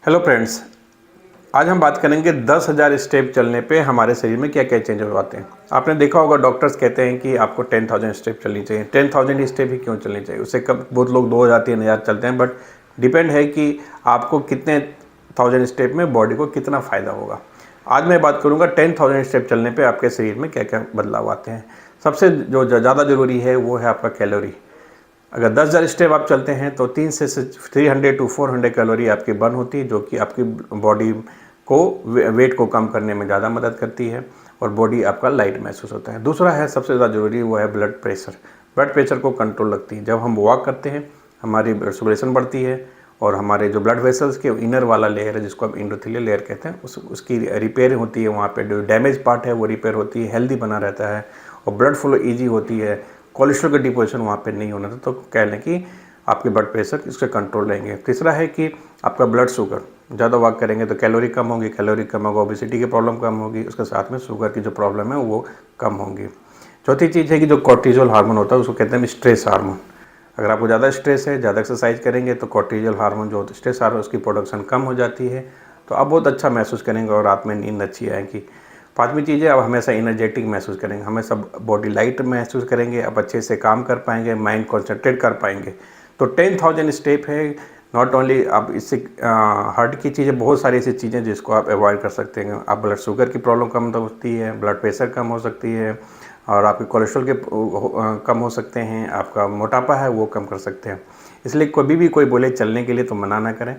Hello friends, आज हम बात करेंगे 10,000 स्टेप चलने पे हमारे शरीर में क्या क्या चेंजेस आते हैं। आपने देखा होगा डॉक्टर्स कहते हैं कि आपको 10,000 स्टेप चलनी चाहिए। 10,000 स्टेप ही क्यों चलनी चाहिए, उससे कब बहुत लोग 2,000 3,000 चलते हैं, बट डिपेंड है कि आपको कितने 1000 स्टेप में बॉडी को कितना फ़ायदा होगा। आज मैं बात करूँगा 10,000 स्टेप चलने पर आपके शरीर में क्या क्या बदलाव आते हैं। सबसे जो ज़्यादा ज़रूरी है वो है आपका कैलोरी। अगर 10,000 स्टेप आप चलते हैं तो 300 टू 400 कैलोरी आपकी बर्न होती है, जो कि आपकी बॉडी को वेट को कम करने में ज़्यादा मदद करती है और बॉडी आपका लाइट महसूस होता है। दूसरा है सबसे ज़्यादा ज़रूरी, वो है ब्लड प्रेशर। ब्लड प्रेशर को कंट्रोल रखती है। जब हम वॉक करते हैं हमारी ब्लड सर्कुलेशन बढ़ती है और हमारे जो ब्लड वेसल्स के इनर वाला लेयर है, जिसको हम एंडोथेलियल लेयर कहते हैं, उसकी रिपेयर होती है। वहाँ पे जो डैमेज पार्ट है वो रिपेयर होती है, हेल्दी बना रहता है और ब्लड फ्लो ईजी होती है। कोलेस्ट्रॉल का डिपोजिशन वहाँ पे नहीं होना था, तो कह लें कि आपके ब्लड प्रेशर इसके कंट्रोल रहेंगे। तीसरा है कि आपका ब्लड शुगर, ज़्यादा वॉक करेंगे तो कैलोरी कम होगी, कैलोरी कम होगा, ओबेसिटी की प्रॉब्लम कम होगी, उसके साथ में शुगर की जो प्रॉब्लम है वो कम होंगी। चौथी चीज़ है कि जो कॉर्टिजोल हार्मोन होता है उसको कहते हैं स्ट्रेस हार्मोन। अगर आपको ज़्यादा स्ट्रेस है, ज़्यादा एक्सरसाइज करेंगे तो कॉर्टिजोल हार्मोन जो स्ट्रेस हार्मोन उसकी प्रोडक्शन कम हो जाती है, तो आप बहुत अच्छा महसूस करेंगे और रात में नींद अच्छी आएगी। पाँचवीं चीज़ है, आप हमेशा एनर्जेटिक महसूस करेंगे, हमेशा बॉडी लाइट महसूस करेंगे, आप अच्छे से काम कर पाएंगे, माइंड कॉन्सेंट्रेट कर पाएंगे। तो 10,000 स्टेप है। नॉट ओनली आप इससे हार्ट की चीज़ें, बहुत सारी ऐसी चीज़ें जिसको आप अवॉइड कर सकते हैं। आप ब्लड शुगर की प्रॉब्लम कम होती है, ब्लड प्रेशर कम हो सकती है और आपके कोलेस्ट्रॉल के कम हो सकते हैं, आपका मोटापा है वो कम कर सकते हैं। इसलिए कभी भी कोई बोले चलने के लिए तो मना ना करें।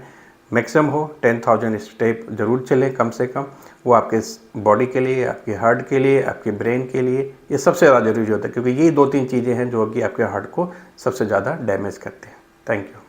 मैक्सिमम हो 10,000 स्टेप ज़रूर चलें कम से कम। वो आपके बॉडी के लिए, आपके हार्ट के लिए, आपके ब्रेन के लिए ये सबसे ज़्यादा ज़रूरी होता है, क्योंकि ये 2-3 चीज़ें हैं जो कि आपके हार्ट को सबसे ज़्यादा डैमेज करते हैं। Thank you.